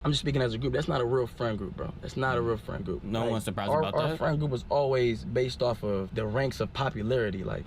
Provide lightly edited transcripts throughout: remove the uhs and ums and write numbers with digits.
I'm just speaking as a group. That's not a real friend group, bro. That's not a real friend group. No one's surprised about our that. Our friend group was always based off of the ranks of popularity. Like,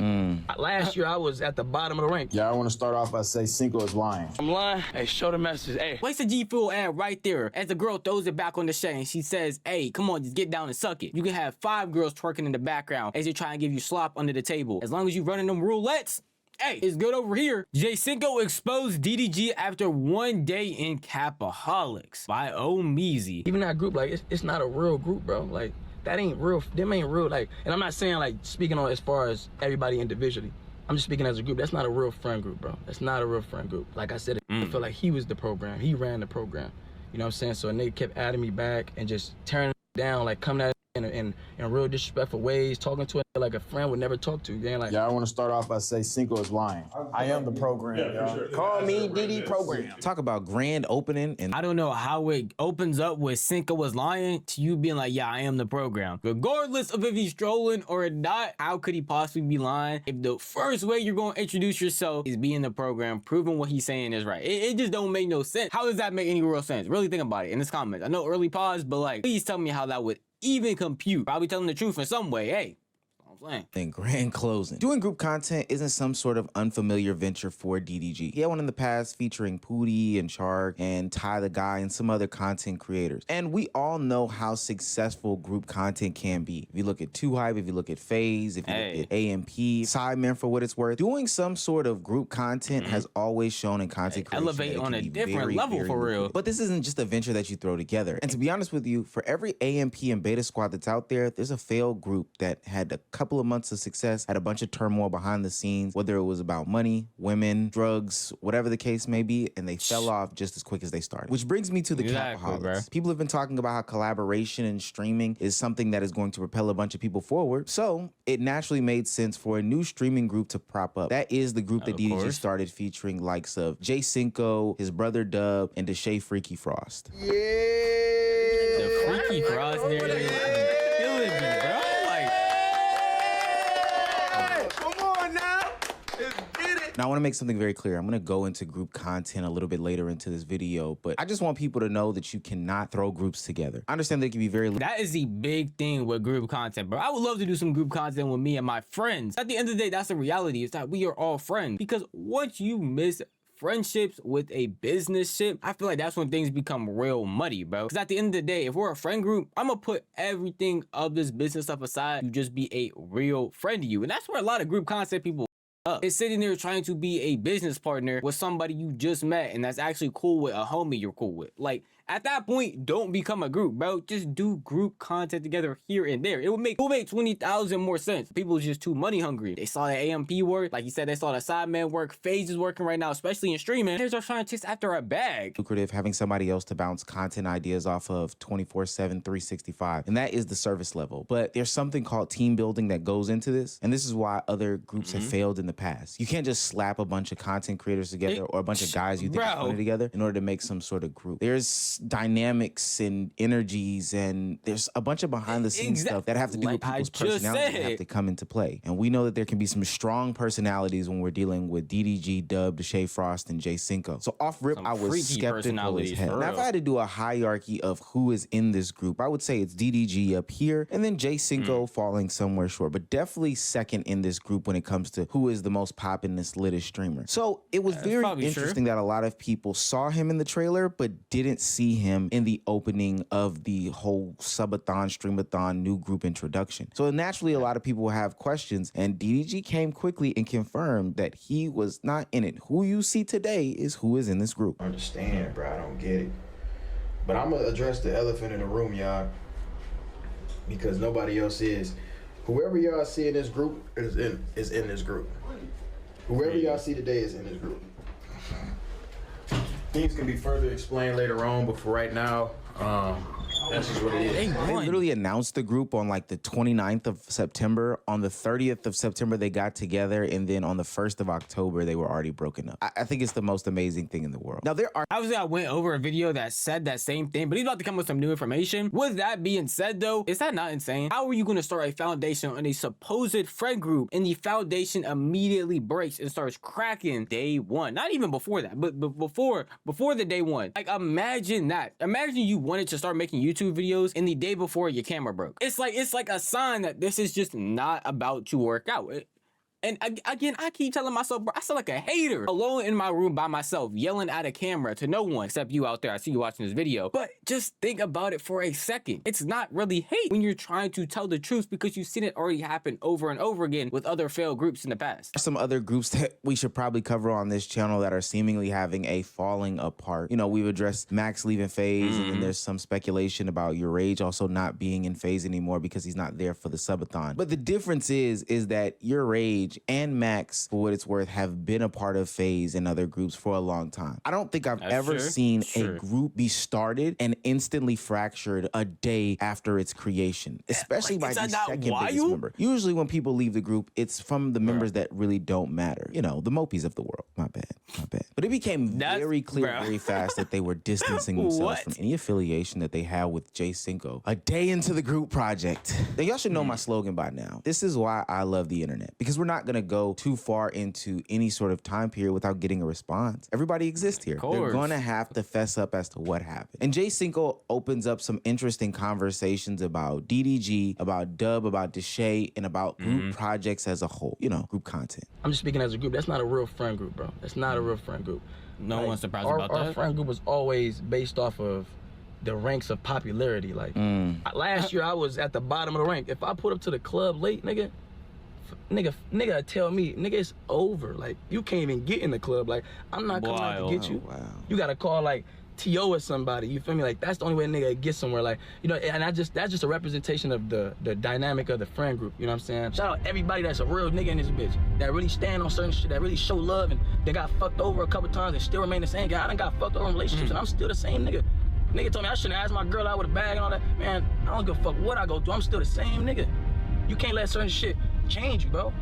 last year I was at the bottom of the rank. Yeah, I want to start off by saying Cinko is lying. I'm lying? Hey, show the message. Hey. Place the G Fuel ad right there as the girl throws it back on the shed and she says, hey, come on, just get down and suck it. You can have 5 girls twerking in the background as they try and give you slop under the table. As long as you running them roulettes, hey, it's good over here. Sinko exposed DDG after 1 day in Capaholics by Omeezy. Even that group, like, it's not a real group, bro. Like, that ain't real. Them ain't real. Like, and I'm not saying, like, speaking on as far as everybody individually. I'm just speaking as a group. That's not a real friend group, bro. That's not a real friend group. Like I said, I feel like he was the program. He ran the program. You know what I'm saying? So, and they kept adding me back and just tearing down, like, coming at it in real disrespectful ways, talking to it like a friend would never talk to. Again, like, yeah, I want to start off by saying Cinko is lying. I am the program, y'all. Sure. Call me DD Program. Talk about grand opening, and I don't know how it opens up with Sinko was lying to you being like, yeah, I am the program. Regardless of if he's trolling or not, how could he possibly be lying if the first way you're going to introduce yourself is being the program, proving what he's saying is right? It just don't make no sense. How does that make any real sense? Really think about it in this comment. I know early pause, but like, please tell me how that would even compute. Probably telling the truth in some way. Hey, and grand closing. Doing group content isn't some sort of unfamiliar venture for DDG. He had one in the past featuring Pootie and Shark and Ty the Guy and some other content creators. And we all know how successful group content can be. If you look at 2Hype, if you look at FaZe, if you look at AMP, Sidemen for what it's worth, doing some sort of group content has always shown in content creation elevate on a different level for real. But this isn't just a venture that you throw together. And to be honest with you, for every AMP and Beta Squad that's out there, there's a failed group that had a couple of months of success, had a bunch of turmoil behind the scenes, whether it was about money, women, drugs, whatever the case may be, and they fell off just as quick as they started. Which brings me to the Capaholics. People have been talking about how collaboration and streaming is something that is going to propel a bunch of people forward, so it naturally made sense for a new streaming group to prop up. That is the group that DDG started, featuring likes of Sinko, his brother Dub, and Deshae Freaky Frost. Yeah! The Freaky Frost there. Killing me, bro. Now, I want to make something very clear. I'm going to go into group content a little bit later into this video, but I just want people to know that you cannot throw groups together. I understand they can be very... That is the big thing with group content, bro. I would love to do some group content with me and my friends. At the end of the day, that's the reality. It's that we are all friends. Because once you miss friendships with a business ship, I feel like that's when things become real muddy, bro. Because at the end of the day, if we're a friend group, I'm gonna put everything of this business stuff aside to just be a real friend to you. And that's where a lot of group content people is sitting there trying to be a business partner with somebody you just met and that's actually cool with a homie you're cool with. Like, at that point, don't become a group, bro. Just do group content together here and there. It would make 20,000 more sense. People are just too money hungry. They saw the AMP work. Like you said, they saw the Sidemen work. FaZe is working right now, especially in streaming. They're just trying to chase after a bag. Lucrative having somebody else to bounce content ideas off of 24/7, 365. And that is the service level. But there's something called team building that goes into this. And this is why other groups have failed in the past. You can't just slap a bunch of content creators together or a bunch of guys you think are funny together in order to make some sort of group. There's dynamics and energies, and there's a bunch of behind the scenes stuff that have to do with people's personalities that have to come into play. And we know that there can be some strong personalities when we're dealing with DDG, Dub, Deshae Frost, and Sinko. So off rip, I was skeptical as hell. Now, if I had to do a hierarchy of who is in this group, I would say it's DDG up here, and then Sinko falling somewhere short, but definitely second in this group when it comes to who is the most poppin'est, littest streamer. So it was very interesting that a lot of people saw him in the trailer, but didn't see him in the opening of the whole subathon, streamathon, new group introduction. So naturally, a lot of people have questions, and DDG came quickly and confirmed that he was not in it. Who you see today is who is in this group. I understand, bro. I don't get it. But I'm gonna address the elephant in the room, y'all, because nobody else is. Whoever y'all see in this group is in this group. Whoever y'all see today is in this group. Things can be further explained later on, but for right now, That's just what it is. They They won. literally announced the group on like the 29th of September. On the 30th of September, they got together. And then on the 1st of October, they were already broken up. I think it's the most amazing thing in the world. Now, there are Obviously, I went over a video that said that same thing, but he's about to come with some new information. With that being said, though, is that not insane? How are you going to start a foundation on a supposed friend group and the foundation immediately breaks and starts cracking day one? Not even before that, but before the day one. Like, imagine that. Imagine you wanted to start making YouTube videos and the day before your camera broke. It's like a sign that this is just not about to work out. And again, I keep telling myself, bro, I sound like a hater. Alone in my room by myself, yelling at a camera to no one except you out there. I see you watching this video. But just think about it for a second. It's not really hate when you're trying to tell the truth because you've seen it already happen over and over again with other failed groups in the past. some other groups that we should probably cover on this channel that are seemingly having a falling apart. You know, we've addressed Max leaving FaZe, and then there's some speculation about Your Rage also not being in FaZe anymore because he's not there for the subathon. But the difference is that Your Rage and Max, for what it's worth, have been a part of FaZe and other groups for a long time. I don't think I've ever seen a group be started and instantly fractured a day after its creation, especially by the second biggest member. Usually when people leave the group, it's from the members that really don't matter. You know, the Mopies of the world. My bad. But it became very clear very fast that they were distancing themselves from any affiliation that they had with Sinko a day into the group project. Now, y'all should know my slogan by now. This is why I love the internet, because we're not going to go too far into any sort of time period without getting a response. Everybody exists here. They're going to have to fess up as to what happened. And Sinko opens up some interesting conversations about DDG, about Dub, about Deshae, and about group projects as a whole. You know, group content. I'm just speaking as a group. That's not a real friend group, bro. That's not a real friend group. No one's surprised about our that. friend group was always based off of the ranks of popularity. Like, last year I was at the bottom of the rank. If I put up to the club late, nigga tell me, nigga, it's over. Like, you can't even get in the club. Like, I'm not coming out to get you. You gotta call like T.O. or somebody. You feel me? Like, that's the only way a nigga gets somewhere. Like, you know, and that's just a representation of the dynamic of the friend group. You know what I'm saying? Shout out everybody that's a real nigga in this bitch, that really stand on certain shit, that really show love, and they got fucked over a couple times and still remain the same guy. I done got fucked over in relationships and I'm still the same nigga. Nigga told me I shouldn't ask my girl out with a bag and all that. Man, I don't give a fuck what I go through. I'm still the same nigga. You can't let certain shit change you, bro.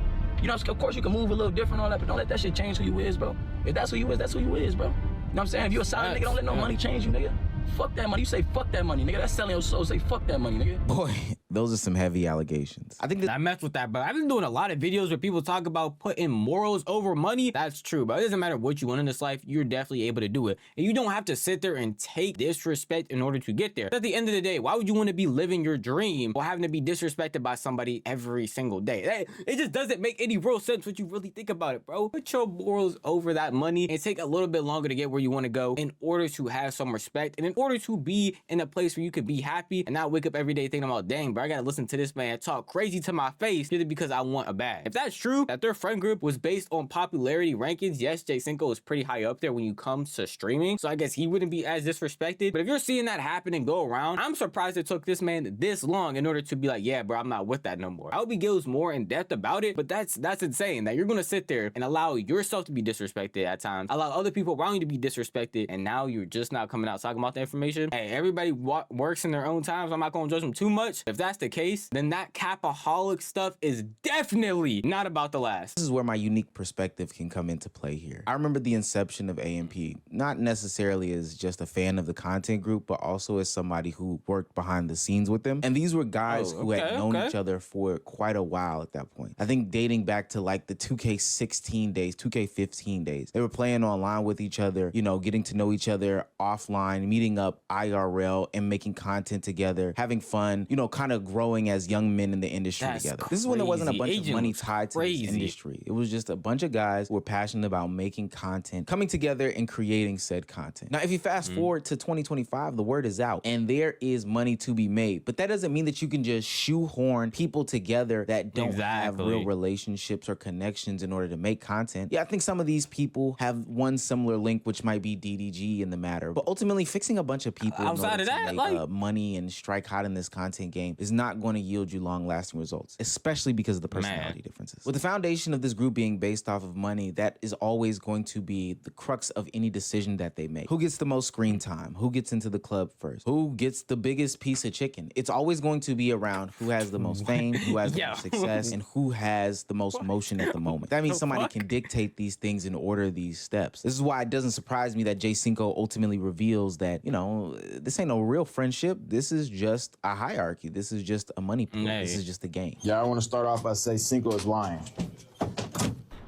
You know, of course you can move a little different and all that, but don't let that shit change who you is, bro. If that's who you is, that's who you is, bro. You know what I'm saying? If you a solid nigga, don't let no money change you, nigga. Fuck that money. You say fuck that money, nigga. That's selling your soul. Say fuck that money, nigga. Boy, those are some heavy allegations. I think that I mess with that, but I've been doing a lot of videos where people talk about putting morals over money. That's true, but it doesn't matter what you want in this life, you're definitely able to do it. And you don't have to sit there and take disrespect in order to get there. At the end of the day, why would you want to be living your dream while having to be disrespected by somebody every single day? It just doesn't make any real sense when you really think about it, bro. Put your morals over that money and take a little bit longer to get where you want to go in order to have some respect and in order to be in a place where you could be happy and not wake up every day thinking about, dang, bro, I gotta listen to this man talk crazy to my face just because I want a bag. If that's true, that their friend group was based on popularity rankings, yes, Sinko is pretty high up there when you come to streaming, so I guess he wouldn't be as disrespected. But if you're seeing that happen and go around, I'm surprised it took this man this long in order to be like, yeah, bro, I'm not with that no more. I hope he goes more in depth about it, but that's insane that you're gonna sit there and allow yourself to be disrespected at times, allow other people around you to be disrespected, and now you're just not coming out talking about the information. Hey, everybody works in their own time, so I'm not gonna judge them too much. If that's the case, then that capaholic stuff is definitely not about to last. this is where my unique perspective can come into play here. I remember the inception of AMP, not necessarily as just a fan of the content group, but also as somebody who worked behind the scenes with them. And these were guys who had known each other for quite a while at that point. I think dating back to like the 2K16 days, 2K15 days. They were playing online with each other, you know, getting to know each other offline, meeting up IRL and making content together, having fun, you know, kind of growing as young men in the industry together. This is when there wasn't a bunch of money tied to this industry. It was just a bunch of guys who were passionate about making content, coming together and creating said content. Now, if you fast forward to 2025, the word is out and there is money to be made, but that doesn't mean that you can just shoehorn people together that don't have real relationships or connections in order to make content. Yeah, I think some of these people have one similar link, which might be DDG in the matter, but ultimately fixing a bunch of people outside of that, like money and strike hot in this content game is is not going to yield you long-lasting results, especially because of the personality differences. With the foundation of this group being based off of money, that is always going to be the crux of any decision that they make. Who gets the most screen time? Who gets into the club first? Who gets the biggest piece of chicken? It's always going to be around who has the most fame, who has the most success, and who has the most motion at the moment. That means somebody can dictate these things and order these steps. This is why it doesn't surprise me that Cinko ultimately reveals that, you know, this ain't no real friendship. This is just a hierarchy. This is just a money pool. This is just a game. Yeah, I want to start off by saying Cinko is lying.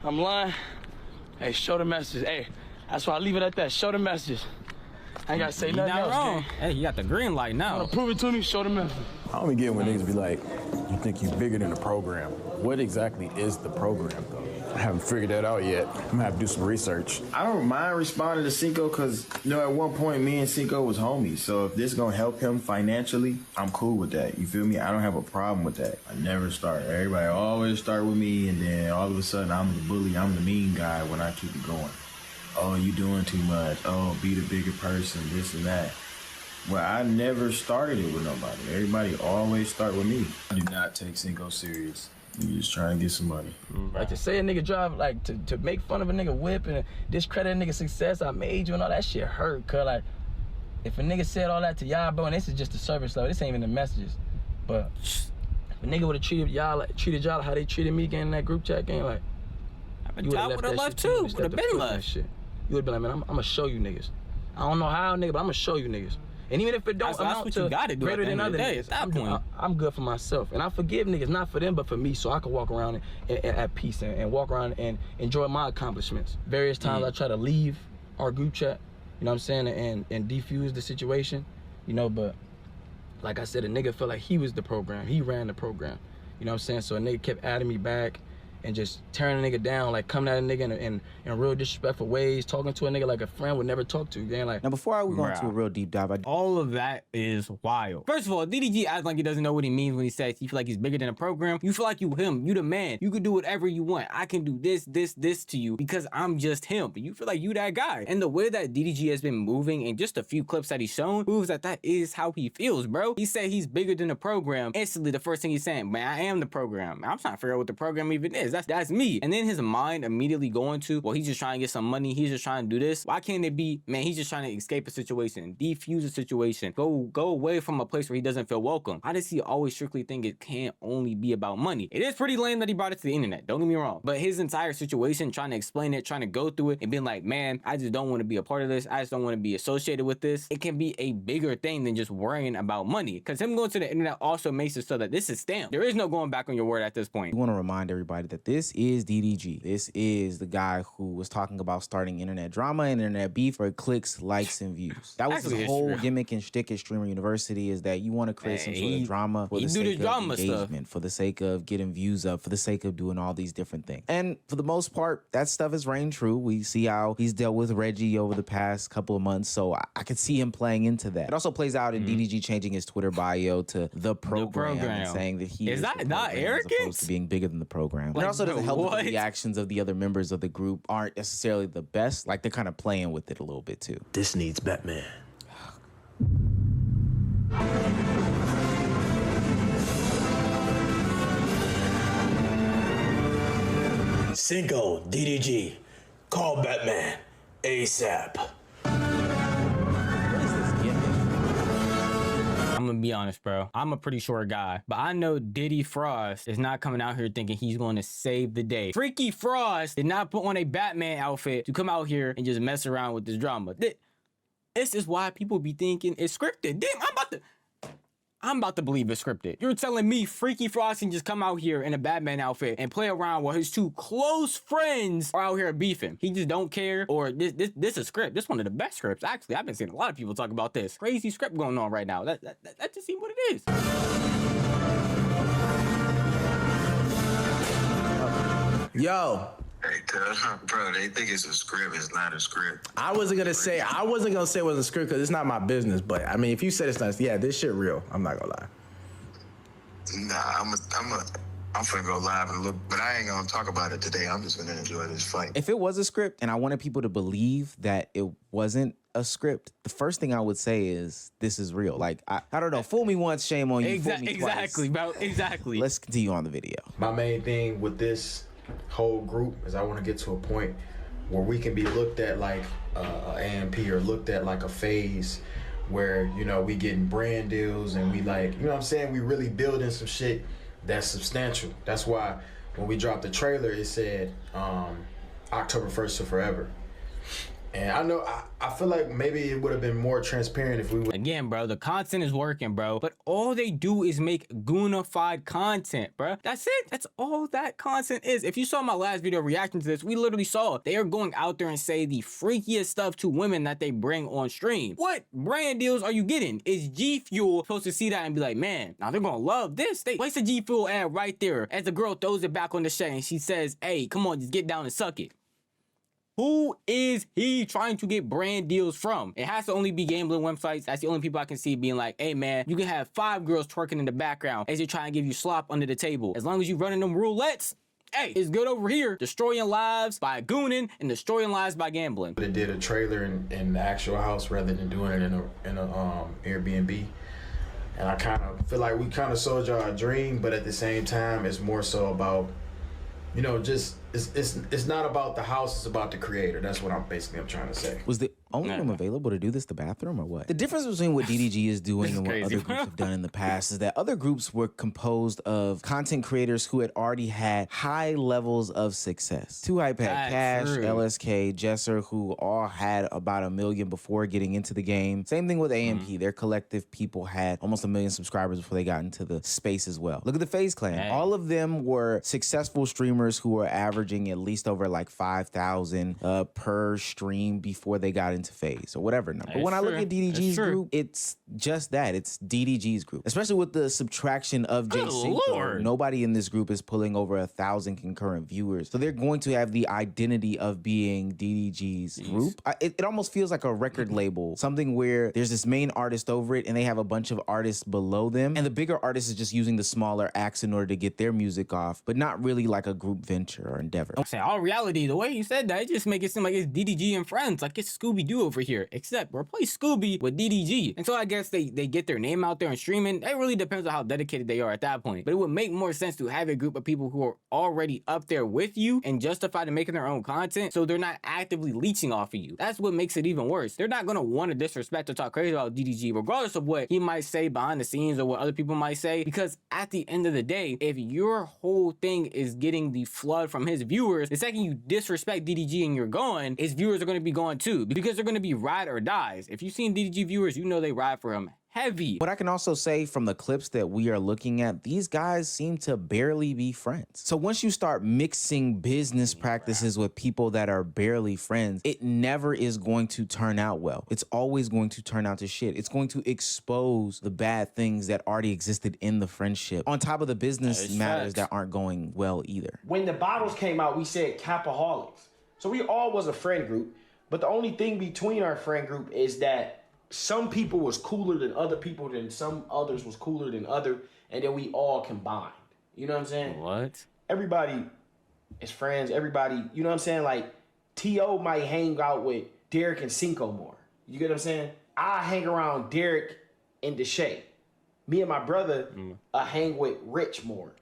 I'm lying. Hey, show the message. Hey, that's why I leave it at that. Show the message. I ain't gotta say nothing else, wrong. gang. Hey, you got the green light now. Wanna prove it to me? Show the message. I don't be getting when niggas be like, you think you bigger than the program. What exactly is the program, though? I haven't figured that out yet. I'm gonna have to do some research. I don't mind responding to Cinko because, you know, at one point, me and Cinko was homies. So if this is gonna help him financially, I'm cool with that. You feel me? I don't have a problem with that. I never start. Everybody always start with me, and then all of a sudden, I'm the bully. I'm the mean guy when I keep it going. Oh, you doing too much. Oh, be the bigger person, this and that. Well, I never started it with nobody. Everybody always start with me. I do not take Cinko serious. You just trying to get some money. Like to say a nigga drive, like to make fun of a nigga whip and discredit a nigga success, I made you and all that shit hurt, cuz like, if a nigga said all that to y'all, bro, and this is just the service level, this ain't even the messages. But if a nigga would've treated y'all like how they treated me getting in that group chat game, like, you would've left too. Would've been left. Shit. You would've been like, man, I'm gonna show you niggas. I don't know how, nigga, but I'm gonna show you niggas. And even if it don't amount to greater than other niggas, at that point, I'm good for myself. And I forgive niggas, not for them, but for me, so I can walk around at peace and walk around and enjoy my accomplishments. Various times I try to leave our group chat, you know what I'm saying, and defuse the situation, you know, but like I said, a nigga felt like he was the program. He ran the program, you know what I'm saying? So a nigga kept adding me back and just tearing a nigga down, like coming at a nigga in real disrespectful ways, talking to a nigga like a friend would never talk to, gang. Like, now, before we go into a real deep dive, all of that is wild. First of all, DDG acts like he doesn't know what he means when he says he feel like he's bigger than a program. You feel like you him, you the man. You can do whatever you want. I can do this to you because I'm just him. But you feel like you that guy. And the way that DDG has been moving and just a few clips that he's shown proves that that is how he feels, bro. He said he's bigger than the program. Instantly, the first thing he's saying, man, I am the program. I'm trying to figure out what the program even is. That's me. And then his mind immediately going to, well, he's just trying to get some money. He's just trying to do this. Why can't it be, man, he's just trying to escape a situation, defuse a situation, go away from a place where he doesn't feel welcome. Why does he always strictly think it can't only be about money? It is pretty lame that he brought it to the internet. Don't get me wrong. But his entire situation, trying to explain it, trying to go through it and being like, man, I just don't want to be a part of this. I just don't want to be associated with this. It can be a bigger thing than just worrying about money. Because him going to the internet also makes it so that this is stamped. There is no going back on your word at this point. We want to remind everybody that this is DDG. This is the guy who was talking about starting internet drama and internet beef for clicks, likes, and views. That was his whole gimmick and shtick at Streamer University, is that you want to create some sort of drama for the sake of engagement, for the sake of getting views up, for the sake of doing all these different things. And for the most part, that stuff has reigned true. We see how he's dealt with Reggie over the past couple of months, so I could see him playing into that. It also plays out in DDG changing his Twitter bio to the program and saying that he is that not arrogant? as opposed to being bigger than the program. Like, it also doesn't help that the reactions of the other members of the group aren't necessarily the best. Like, they're kind of playing with it a little bit too. This needs Batman. Cinko DDG, call Batman ASAP. I'm gonna be honest, bro. I'm a pretty short guy, but I know Diddy Frost is not coming out here thinking he's going to save the day. Freaky Frost did not put on a Batman outfit to come out here and just mess around with this drama. This is why people be thinking it's scripted. Damn, I'm about to believe it's scripted. You're telling me Freaky Frost can just come out here in a Batman outfit and play around while his two close friends are out here beefing. He just don't care, or this is a script. This is one of the best scripts. Actually, I've been seeing a lot of people talk about this. Crazy script going on right now. That just seems what it is. Yo. Hey, bro, they think it's a script. It's not a script. I wasn't gonna say it was a script because it's not my business. But I mean, if you said it's not, yeah, this shit real. I'm not gonna lie. Nah, I'm finna go live and look, but I ain't gonna talk about it today. I'm just gonna enjoy this fight. If it was a script and I wanted people to believe that it wasn't a script, the first thing I would say is this is real. Like, I don't know. Fool me once, shame on you. Fool me Exactly, twice. bro. Exactly. Let's continue on the video. My main thing with this whole group is I want to get to a point where we can be looked at like a AMP or looked at like a phase where, you know, we getting brand deals and we like, you know what I'm saying? We really building some shit that's substantial. That's why when we dropped the trailer, it said October 1st to forever. And I know, I feel like maybe it would have been more transparent if we would. Again, bro, the content is working, bro. But all they do is make goonified content, bro. That's it. That's all that content is. If you saw my last video reacting to this, we literally saw they are going out there and say the freakiest stuff to women that they bring on stream. What brand deals are you getting? Is G Fuel supposed to see that and be like, man, now they're gonna love this? They place a G Fuel ad right there as the girl throws it back on the shed and she says, hey, come on, just get down and suck it. Who is he trying to get brand deals from? It has to only be gambling websites. That's the only people I can see being like, hey man, you can have 5 girls twerking in the background as they try and give you slop under the table. As long as you running them roulettes, hey, it's good over here. Destroying lives by gooning and destroying lives by gambling. They did a trailer in the actual house rather than doing it in a Airbnb. And I kind of feel like we kind of sold y'all a dream, but at the same time, it's more so about, you know, just it's not about the house, it's about the creator. That's what I'm trying to say. Was the only room available to do this the bathroom or what? The difference between what DDG is doing and what other groups have done in the past is that other groups were composed of content creators who had already had high levels of success. 2Hype had Cash, LSK, Jesser, who all had about 1 million before getting into the game. Same thing with AMP. Their collective people had almost 1 million subscribers before they got into the space as well. Look at the FaZe Clan. All of them were successful streamers who were averaging at least over like 5,000 per stream before they got into FaZe or whatever number. But when I look at DDG's group, it's just that. It's DDG's group, especially with the subtraction of J Sinko. Nobody in this group is pulling over 1,000 concurrent viewers, so they're going to have the identity of being DDG's group. It almost feels like a record label, something where there's this main artist over it and they have a bunch of artists below them, and the bigger artist is just using the smaller acts in order to get their music off, but not really like a group venture or endeavor. I'm saying, all reality, the way you said that, it just make it seem like it's DDG and friends, like it's Scooby-Doo over here, except replace Scooby with DDG. And so I guess they get their name out there and streaming. It really depends on how dedicated they are at that point. But it would make more sense to have a group of people who are already up there with you and justified in making their own content, so they're not actively leeching off of you. That's what makes it even worse. They're not gonna want to disrespect or talk crazy about DDG, regardless of what he might say behind the scenes or what other people might say, because at the end of the day, if your whole thing is getting the flood from his viewers, the second you disrespect DDG and you're gone, his viewers are going to be gone too, because they're going to be ride or dies. If you've seen DDG viewers, you know they ride for him heavy. But I can also say from the clips that we are looking at, these guys seem to barely be friends. So once you start mixing business practices with people that are barely friends, it never is going to turn out well. It's always going to turn out to shit. It's going to expose the bad things that already existed in the friendship, on top of the business matters that aren't going well either. When the bottles came out, we said Capaholics. So we all was a friend group, but the only thing between our friend group is that some people was cooler than other people, then some others was cooler than other, and then we all combined. You know what I'm saying? What? Everybody is friends. Everybody, you know what I'm saying? Like, T.O. might hang out with Derek and Sinko more. You get what I'm saying? I hang around Derek and Deshae. Me and my brother hang with Rich more.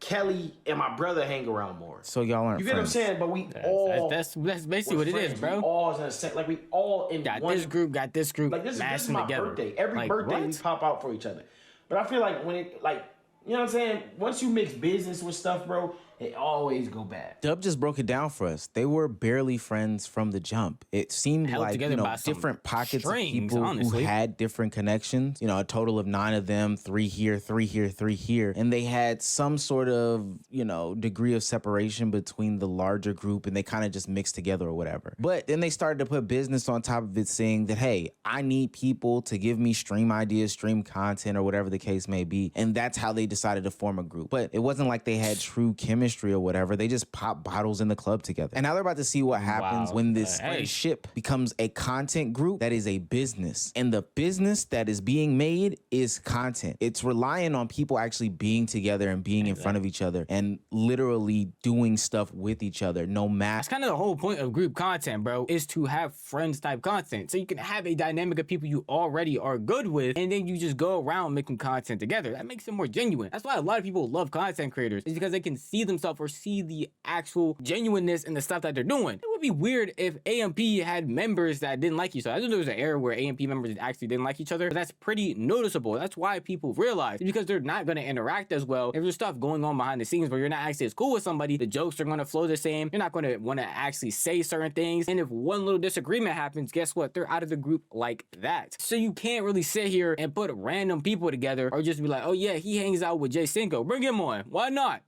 Kelly and my brother hang around more. So y'all aren't You get friends. what I'm saying? But we all... That's basically what it is, bro. We all in a set, like we all in got one... this group, got this group, Like this is mashing my together. birthday. Every like, birthday what? we pop out for each other. But I feel like when it, like, you know what I'm saying? Once you mix business with stuff, bro, it always go bad. Dub just broke it down for us. They were barely friends from the jump. It seemed Held like, together you know, by some different pockets of strings, people honestly. who had different connections. You know, a total of 9 of them, 3 here, 3 here, 3 here. And they had some sort of, you know, degree of separation between the larger group, and they kind of just mixed together or whatever. But then they started to put business on top of it, saying that, hey, I need people to give me stream ideas, stream content, or whatever the case may be. And that's how they decided to form a group. But it wasn't like they had true chemistry chemistry or whatever. They just pop bottles in the club together. And now they're about to see what happens when this friendship becomes a content group that is a business. And the business that is being made is content. It's relying on people actually being together and being in front of each other and literally doing stuff with each other, no matter. That's kind of the whole point of group content, bro, is to have friends type content. So you can have a dynamic of people you already are good with, and then you just go around making content together. That makes it more genuine. That's why a lot of people love content creators, is because they can see themselves or see the actual genuineness in the stuff that they're doing. It would be weird if AMP had members that didn't like each other. I know there was an era where AMP members actually didn't like each other, but that's pretty noticeable. That's why people realize, because they're not going to interact as well. If there's stuff going on behind the scenes where you're not actually as cool with somebody, the jokes are going to flow the same. You're not going to want to actually say certain things. And if one little disagreement happens, guess what? They're out of the group like that. So you can't really sit here and put random people together or just be like, oh yeah, he hangs out with Sinko. Bring him on. Why not?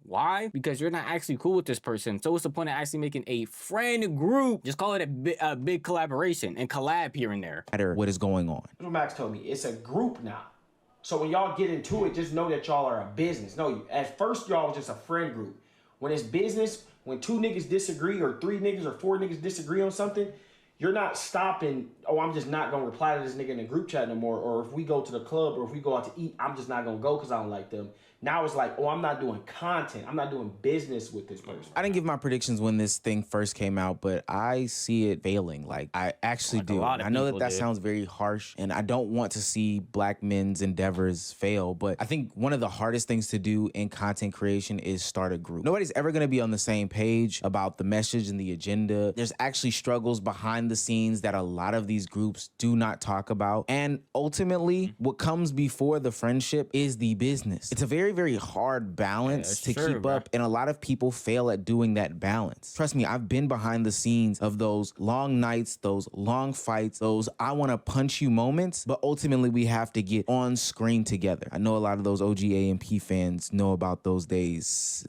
Why? Because you're not actually cool with this person. So what's the point of actually making a friend group? Just call it a big collaboration and collab here and there. What is going on? That's what Max told me. It's a group now. So when y'all get into it, just know that y'all are a business. No, at first y'all was just a friend group. When it's business, when 2 niggas disagree or 3 niggas or 4 niggas disagree on something, you're not stopping, oh, I'm just not going to reply to this nigga in the group chat no more. Or if we go to the club or if we go out to eat, I'm just not going to go because I don't like them. Now it's like, oh, I'm not doing content. I'm not doing business with this person. I didn't give my predictions when this thing first came out, but I see it failing. Like, I actually do. I know that sounds very harsh, and I don't want to see black men's endeavors fail, but I think one of the hardest things to do in content creation is start a group. Nobody's ever going to be on the same page about the message and the agenda. There's actually struggles behind the scenes that a lot of these groups do not talk about. And ultimately, what comes before the friendship is the business. It's a very, very hard balance to keep up, and a lot of people fail at doing that balance. Trust me, I've been behind the scenes of those long nights, those long fights, those I want to punch you moments, but ultimately we have to get on screen together. I know a lot of those OG AMP fans know about those days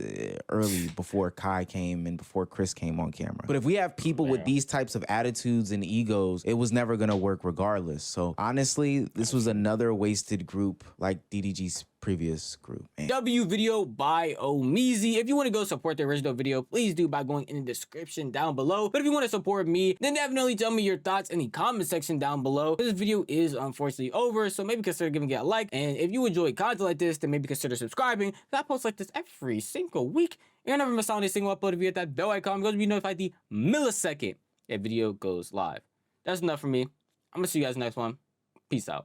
early before Kai came and before Chris came on camera. But if we have people with these types of attitudes and egos, it was never going to work regardless. So honestly, this was another wasted group like DDG's previous group. W video by Omeezy. If you want to go support the original video, please do by going in the description down below. But if you want to support me, then definitely tell me your thoughts in the comment section down below. This video is unfortunately over, so maybe consider giving it a like. And if you enjoy content like this, then maybe consider subscribing. I post like this every single week. You'll never miss out on a single upload. If you hit that bell icon, you'll be notified the millisecond that video goes live. That's enough for me. I'm gonna see you guys next one. Peace out.